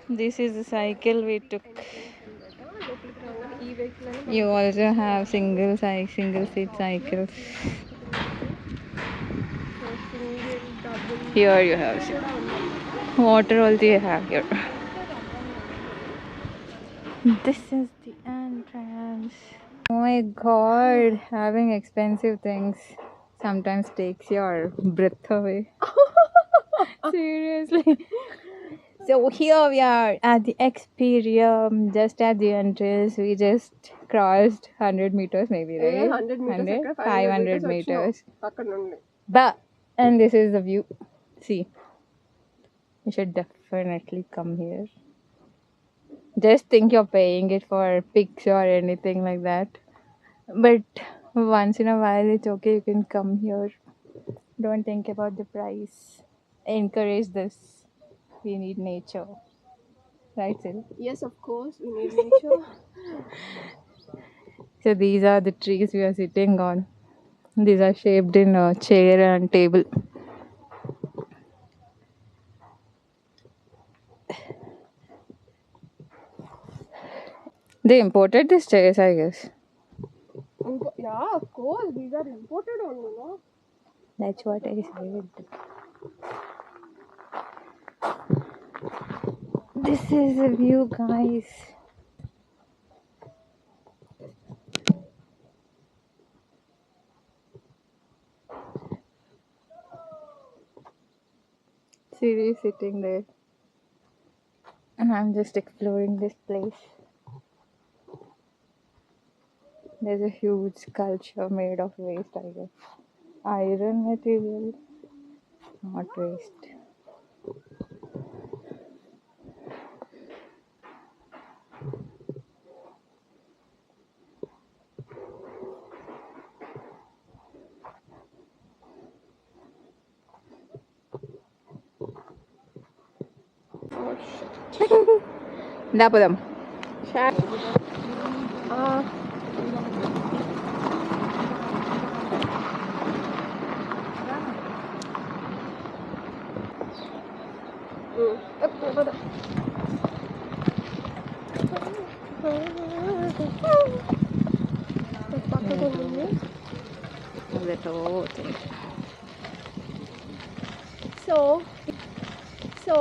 This is the cycle we took. You also have single seat cycles. Here you have water also you have here. This is the entrance. Oh my god, having expensive things sometimes takes your breath away. Seriously. So here we are at the Experium, just at the entrance. We just crossed 100 meters maybe, right? 100 meters, 500 meters. But, and this is the view. See, you should definitely come here. Just think you're paying it for pics or anything like that. But once in a while, it's okay. You can come here. Don't think about the price. Encourage this. We need nature. Right, Sil? Yes, of course, we need nature. So these are the trees we are sitting on. These are shaped in a chair and table. They imported these chairs, I guess. Yeah, of course, these are imported only, no? That's what I said. This is the view, guys. Siri sitting there. And I'm just exploring this place. There's a huge sculpture made of waste, I guess. Iron material, not waste. Oh shit. Dapadam. So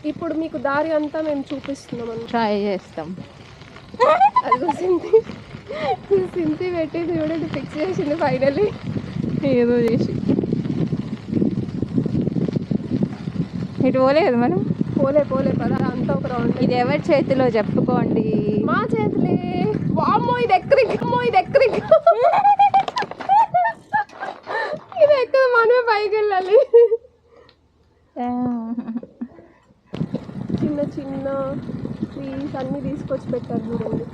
ఇప్పుడు మీకు దారి అంతా మేము చూపిస్తున్నాం. Try చేస్తాం. అది సింతి పెట్టేసి చూడండి, ఫిక్స్ చేసింది ఫైనల్లీ. ఏదో చేసి ఇటు పోలేదు మనం. పోలే పద అంతా ఒక రౌండ్. ఇది ఎవరి చేతిలో చెప్పుకోండి. మా చేతులే. వామ్మో ఇది ఎక్కడికి, ఇది ఎక్కడ మనమే పైకి వెళ్ళాలి. చిన్న చిన్న ట్రీస్ అన్నీ తీసుకొచ్చి పెట్టారు చూడండి.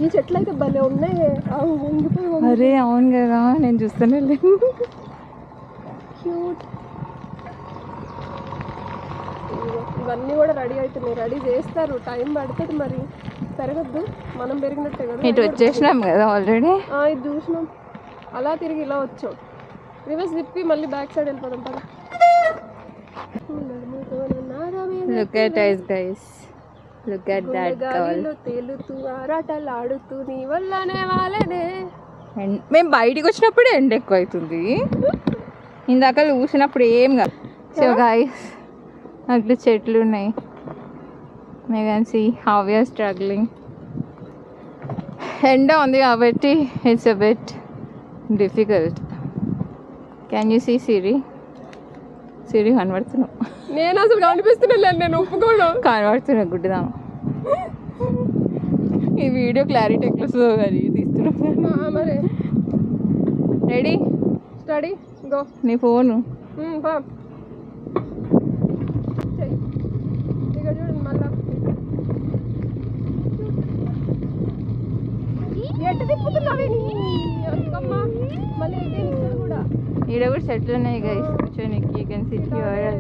ఈ చెట్లు అయితే భలే ఉన్నాయి. అరే అవును కదా, నేను చూస్తూనే క్యూట్. ఇవన్నీ కూడా రెడీ అవుతున్నాయి, రెడీ చేస్తారు, టైం పడుతుంది. మరి పెరగద్దు, మనం పెరిగినట్టే కదా. ఇటు వచ్చేసినాం కదా ఆల్రెడీ. ఇది చూసినాం, అలా తిరిగి ఇలా వచ్చాం. రివర్స్ తిప్పి మళ్ళీ బ్యాక్ సైడ్ వెళ్ళిపోదాం పద. Look at us, guys. Look at that girl. తేలుతూ ఆరాటలాడుతూ నీ వల్లనే వాళ్ళనే. మేము బయటికి వచ్చినప్పుడే ఎండ ఎక్కువ అవుతుంది. ఇందాక చూసినప్పుడు ఏం కాదు. సో గైస్, అట్లా చెట్లు ఉన్నాయి. May can see how we are struggling. ఎండ ఉంది కాబట్టి it's a bit difficult. Can you see Siri? Siri కనబడుతున్నావు. నేను అసలు కనిపిస్తున్నా, నేను ఒప్పుకోను. కనబడుతున్నా గుడ్డిదాము. ఈ వీడియో క్లారిటీ ఎట్లా వస్తుందో అది తీస్తున్నా. మరి రెడీ, స్టడీ, గో. నీ ఫోను ఇక్కడ చూడండి మళ్ళా ఎట్టు తిప్పుతున్నావే మళ్ళీ ఇక్కడ కూడా. ఈడ కూడా చెట్లు ఉన్నాయి గైస్, కూర్చోనికి. You can sit here.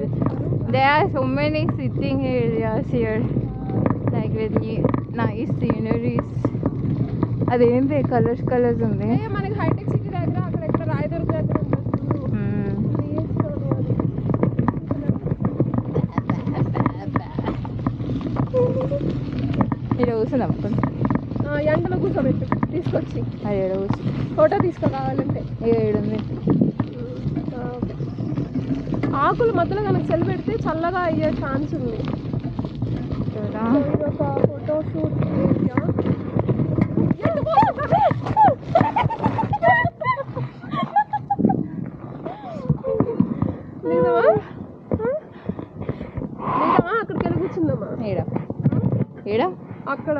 They are so many sitting areas here, like with nice sceneries. అదేంటి కలర్స్ ఉంది. మనకి హైటెక్ సిటీ దగ్గర అక్కడ రాయదుర్గ దగ్గర ఇక్కడ కూర్చుందాం కొంచెం. ఎండలో కూర్చోబెట్టు తీసుకొచ్చి అది ఇక్కడ కూర్చు. ఫోటో తీసుకో కావాలంటే. ఏడుంది. ఓకే. ఆకులు మధ్యలో కనుక చలి పెడితే చల్లగా అయ్యే ఛాన్స్ ఉంది. ఇది ఒక ఫోటో షూట్ ఏరియా. అక్కడికి వెళ్ళి కూర్చుందామా? ఏడా అక్కడ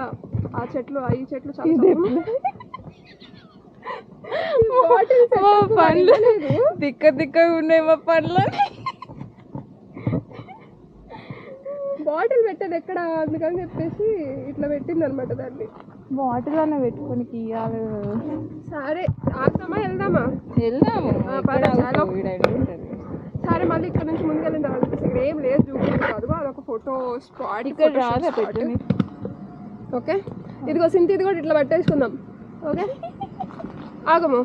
ఆ చెట్లు ఈ చెట్లు చాలా పండ్లు దిక్క ఉన్నాయి మా పండ్లు. బాటిల్ పెట్టేది ఎక్కడ అందుకని చెప్పేసి ఇట్లా పెట్టింది అనమాట దాన్ని. బాటిల్ అన్న పెట్టుకొని ఇవ్వాలి. సరే ఆగుతామా వెళ్దాము. సరే మళ్ళీ ఇక్కడ నుంచి ముందుకు వెళ్ళిన తర్వాత ఇక్కడ ఏం లేదు చూపించదు కాదు. అదొక ఫోటో స్పాట్ ఇక్కడ రాదా పెట్టండి. ఓకే ఇదిగో సింతి ఇది కూడా ఇట్లా పట్టేసుకుందాం. ఓకే ఆగము.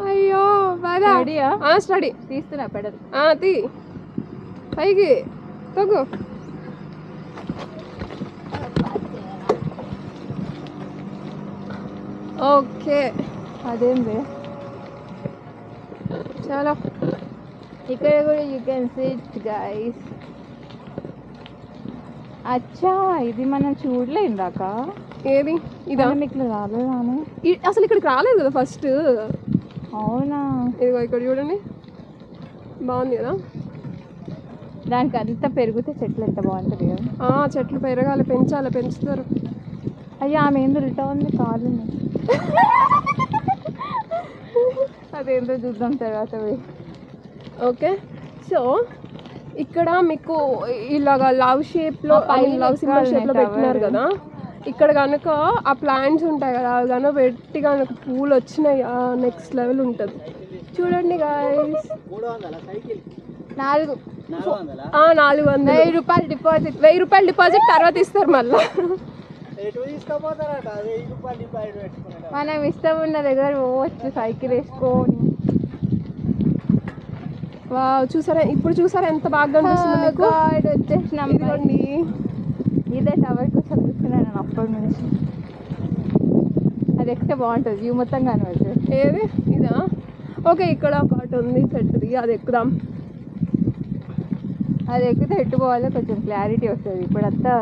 అయ్యో స్టడీ తీస్తున్నా పెడదు. తీ పైకి తగ్గు. ఓకే అదేంది చాలా ఇక్కడ కూడా యూ కెన్ సిట్ గైస్. అచ్చా ఇది మనం చూడలే ఇందాక. ఏది ఇదా? ఇక్కడ రాలేదాను అసలు ఇక్కడికి రాలేదు కదా ఫస్ట్. అవునా? ఇదిగో ఇక్కడ చూడండి బాగుంది కదా. దానికి అంతా పెరిగితే చెట్లు ఎంత బాగుంటుంది కదా. చెట్లు పెరగాలి, పెంచాలి, పెంచుతారు. అయ్యా ఆమె ఏందో ఉల్టా ఉంది కాలు. అదేందో చూద్దాం తర్వాత. ఓకే సో ఇక్కడ మీకు ఇలాగా లవ్ షేప్లో లవ్ సింబల్ షేప్లో పెట్టినారు కదా. ఇక్కడ కనుక ఆ ప్లాంట్స్ ఉంటాయి కదా అవి కనుక పెట్టి కనుక పూలు వచ్చినాయి నెక్స్ట్ లెవెల్ ఉంటుంది. చూడండి గాయ్స్. 400 రూపాయలు డిపాజిట్. 1000 రూపాయలు డిపాజిట్ తర్వాత ఇస్తారు మళ్ళీ. మనం ఇష్టం ఉన్న దగ్గర పోవచ్చు సైకిల్ వేసుకొని. చూసారా ఇప్పుడు చూసారా ఎంత బాగా వచ్చేసినాం. ఇదే టవర్ కోసం చూస్తున్నాను నేను అప్పటి నుంచి. అది ఎక్కితే బాగుంటుంది వ్యూ మొత్తం కనబడుతుంది. ఏది ఇదా? ఓకే ఇక్కడ ఒకటి ఉంది చెట్టుది అది ఎక్కుదాం. అది ఎక్కితే ఎట్టుకోవాలి కొంచెం క్లారిటీ వస్తుంది. ఇప్పుడు అంతా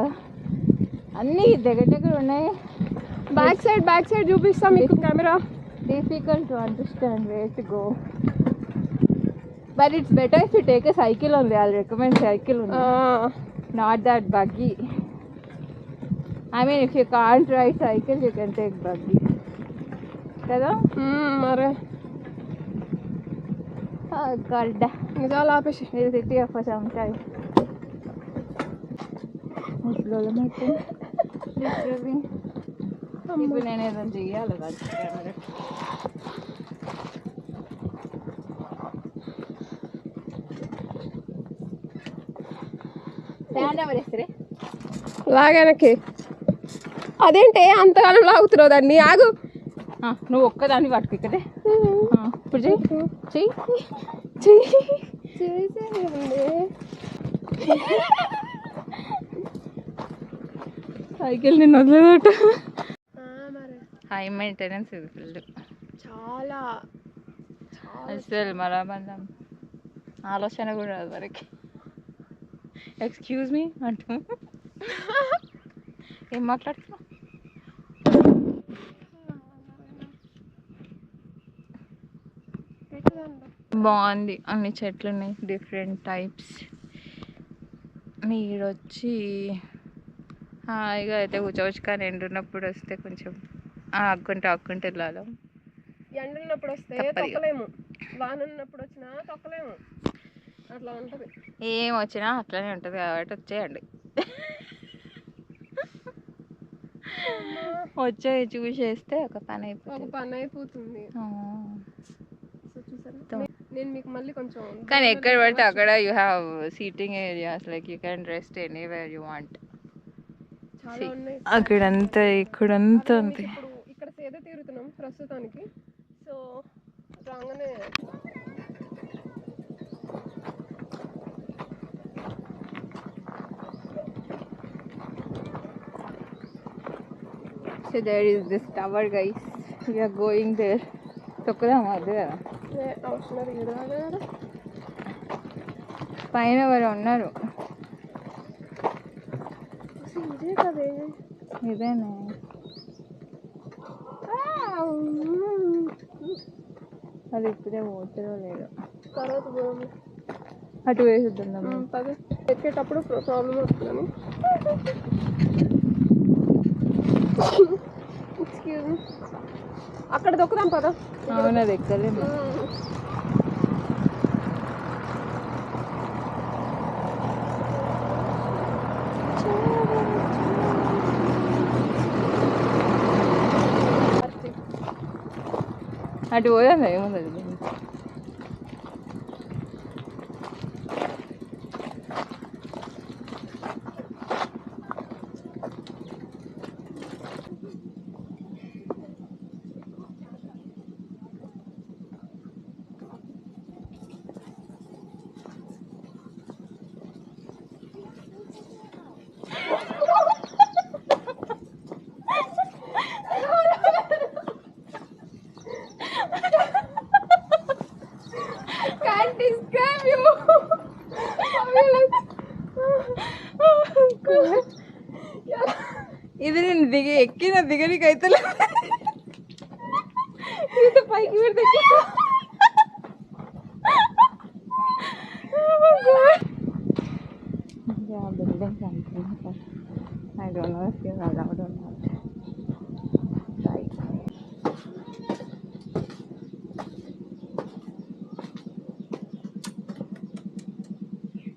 అన్నీ దగ్గర ఉన్నాయి. బ్యాక్ సైడ్ చూపిస్తాం మీకు camera. Difficult to understand where to go. But it's better if you take a cycle only. I'll recommend cycle only. Not that buggy. I mean, if you can't ride cycle, you can take buggy. Kada? Mare. God. Nizal apeshi. We'll sit here for some time. Slowly, my friend. Literally. ఇప్పుడు నేను ఏదో చెయ్యాలి కదా camera. లాగానకి అదేంటే అంతగానం లాగుతున్నావు దాన్ని. ఆగు. నువ్వు ఒక్కదాన్ని పట్టుకు ఇక్కడే. ఇప్పుడు చెయ్యి. సైకిల్ నేను వదిలేదట. హై మెయింటెనెన్స్ ఇది ఫుల్. చాలా అసలు మనం ఆలోచన కూడా రాదు వరకు. ఎక్స్క్యూజ్ మీ అంటూ ఏం మాట్లాడుతున్నావు? బాగుంది. అన్ని చెట్లు ఉన్నాయి డిఫరెంట్ టైప్స్. మీరు వచ్చి హాయిగా అయితే కూర్చోవచ్చు. కానీ ఎండున్నప్పుడు వస్తే కొంచెం ఆక్కుంటే వెళ్ళాలి. ఎండున్నప్పుడు వస్తే తొక్కలేము, వాన ఉన్నప్పుడు వచ్చినా తొక్కలేము. అట్లా ఉంటుంది. ఏం వచ్చినా అట్లానే ఉంటుంది కాబట్టి వచ్చేయండి. వచ్చే చూసేస్తే ఒక పని అయిపోతుంది. నేను మీకు మళ్ళీ కొంచెం కానీ ఎక్కడ పడితే అక్కడ you have seating areas like you can rest anywhere you want. అక్కడంతా ఇక్కడంతా ఉంది. ఇక్కడ సేద తీరుతున్నాం ప్రస్తుతానికి. సో రాగానే So there is this tower, guys. We are going there. తొక్కుదాం అదే కదా అవసరం లేదు కదా పైన ఎవరు ఉన్నారు ఇదే కదే ఇదేనే అది ఇప్పుడే పోతుందో లేదో తర్వాత పోదాం అటు వేసుద్దాం పది ఎక్కేటప్పుడు ప్రాబ్లం వస్తుందని అక్కడ దొక్కుదాం పద అవును అది ఎక్కలేము అటు పోదా ఏముంది can't describe you. ఇది నేను ఎక్కిన దిగనికి అయితే పైకి పెడితే buildings అనుకుంటా I don't know if you're allowed or not. Right.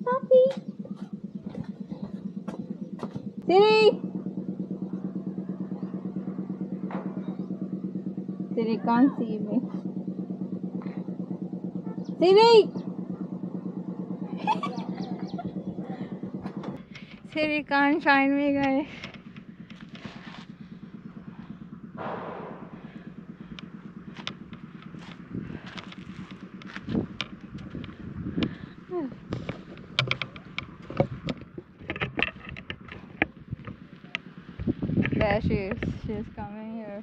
Puppy. Siri. Siri can't see me. Siri. Siri can't find me, guys. There she is. She's coming here.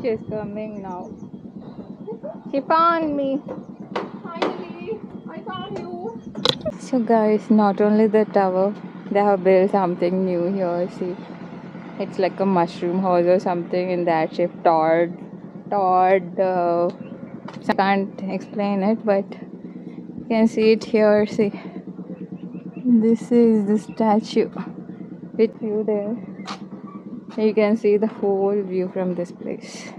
She's coming now. She found me. Finally, I found you. So guys, not only the tower, they have built something new here. See, it's like a mushroom house or something in that shape. I can't explain it, but you can see it here. See, this is the statue with you there. You can see the whole view from this place,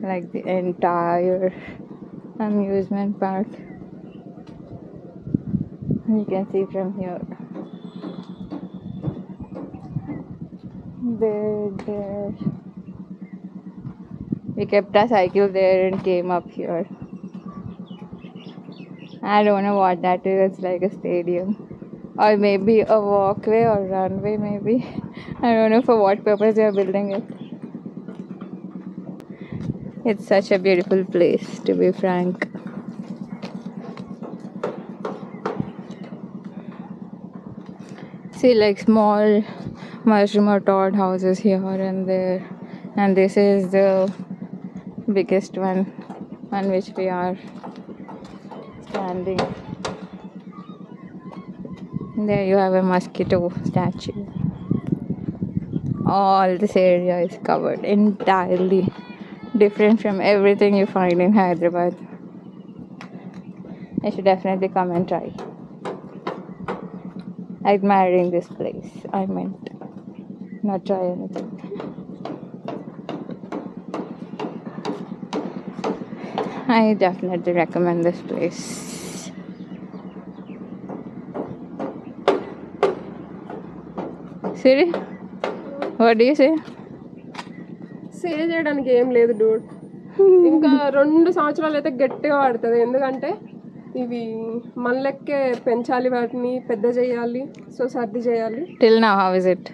like the entire amusement park. You can see from here. There. We kept our cycle there and came up here. I don't know what that is. It's like a stadium. Or maybe a walkway or runway, maybe. I don't know for what purpose they are building it. It's such a beautiful place, to be frank. See, like small mushroom or toad houses here and there. And this is the biggest one on which we are standing. There you have a mosquito statue. All this area is covered entirely different from everything you find in Hyderabad. I should definitely come and try. Admiring this place, I meant, not try anything. I definitely recommend this place. Siri, what do you say? Save చేయడానికి ఏం లేదు Dude. ఇంకా 2 సంవత్సరాలు అయితే గట్టిగా పడుతుంది, ఎందుకంటే ఇవి మళ్ళెక్కే పెంచాలి, వాటిని పెద్ద చేయాలి, సో సర్ది చేయాలి. Till now how is it?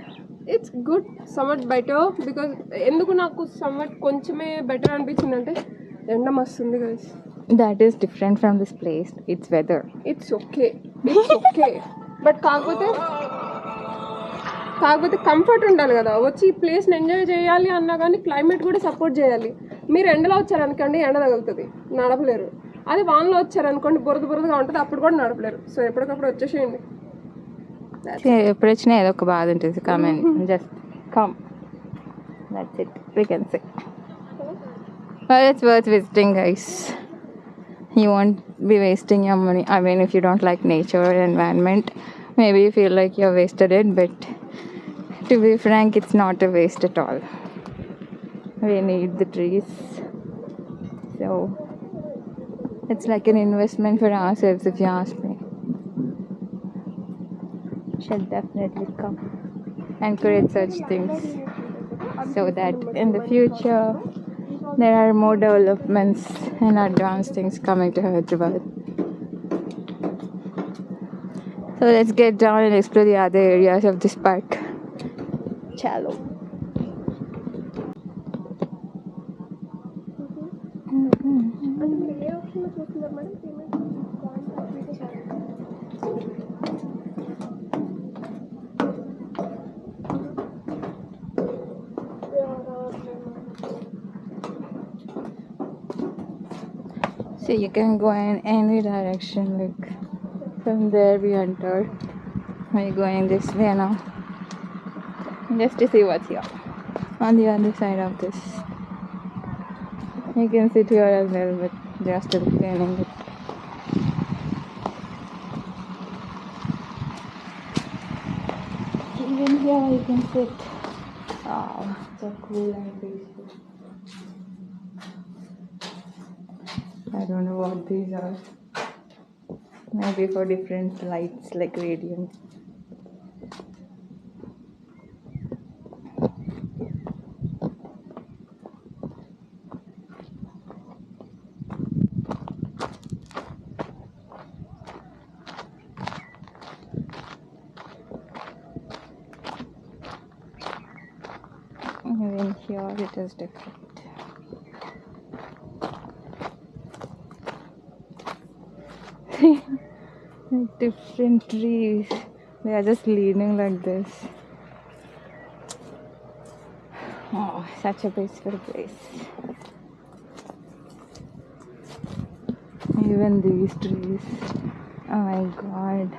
It's good, somewhat better. Because ఎందుకు నాకు సమ్వట్ కొంచెమే బెటర్ అనిపించింది అంటే ఎండ మస్తుంది guys. That is different from this place. It's weather. It's okay, it's okay. But కాకపోతే కంఫర్ట్ ఉండాలి కదా. వచ్చి ఈ ప్లేస్ని ఎంజాయ్ చేయాలి అన్నా కానీ క్లైమేట్ కూడా సపోర్ట్ చేయాలి. మీరు ఎండలో వచ్చారనుకోండి ఎండ తగులుతుంది, నడపలేరు. అదే వానలో వచ్చారనుకోండి బురదగా ఉంటుంది, అప్పుడు కూడా నడపలేరు. సో ఎప్పటికప్పుడు వచ్చేసేయండి. ఎప్పుడు వచ్చినా ఏదో ఒక బాధ ఉంటుంది. Come and just come, that's it we can say. Well, it's worth visiting, guys. You won't be wasting your money. I mean, if you don't like nature or environment, maybe you feel like you've wasted it, but to be frank, it's not a waste at all. We need the trees, so it's like an investment for ourselves, if you ask me. Should definitely come and create such things so that in the future there are more developments and advanced things coming to Hyderabad. So let's get down and explore the other areas of this park. Chalo. So you can go in any direction, like from there we entered. We going this way now, just to see what's here on the other side of this. You can sit here as well, but they are still cleaning it. Even here you can sit. Oh, so cool and peaceful. I don't know what these are. Maybe for different lights, like radiant. Even here it is different. Like different trees, they are just leaning like this. Oh, such a peaceful place. Even these trees, oh my god,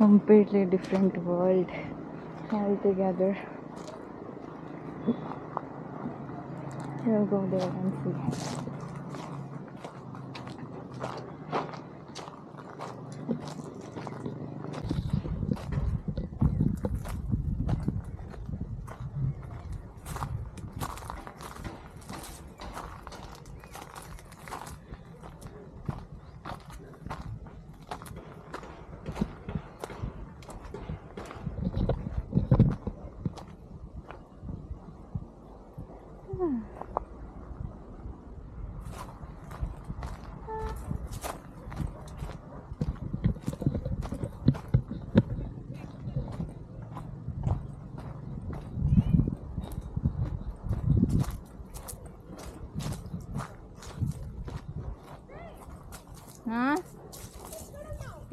completely different world altogether. We'll go there and see.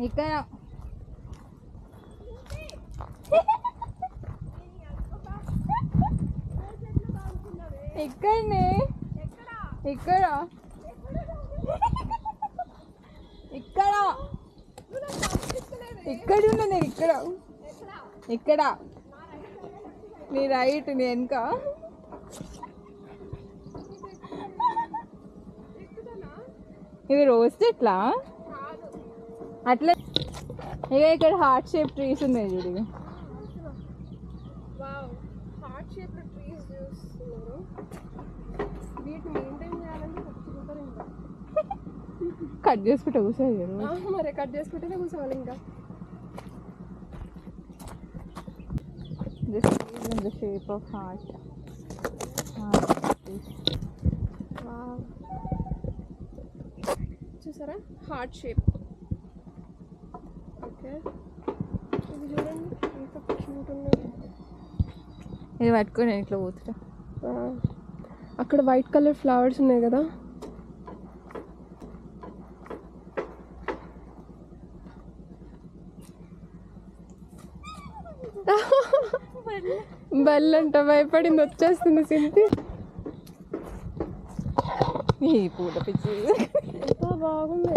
ఇక్కడ ఇక్కడనే ఇక్కడ ఇక్కడ ఇక్కడ ఉన్నా నేను ఇక్కడ ఇక్కడ నీ రైట్ నీ వెనక ఇవి రోజ్ చెట్లా అట్లా ఇక ఇక్కడ హార్ట్ షేప్ ట్రీస్ ఉన్నాయి చూడు. హార్ట్ షేప్ ట్రీస్ చూస్తున్నారు. వీటిని మెయింటైన్ చేయాలంటే కట్ చేసుకుంటే కూర్చోదు మరి, కట్ చేసుకుంటేనే కూర్చోవాలి. ఇంకా this is in the shape of heart. చూసారా హార్ట్ షేప్. ఓకే ఇది చూడండి ఎంత క్యూట్ ఉన్నది. ఇది పట్టుకొని నేను ఇట్లా పోతున్నా. అక్కడ వైట్ కలర్ ఫ్లవర్స్ ఉన్నాయి కదా, బెల్లంట భయపడింది, వచ్చేస్తుంది సింతి. ఈ పూల పిచ్చి ఎంత బాగుంది.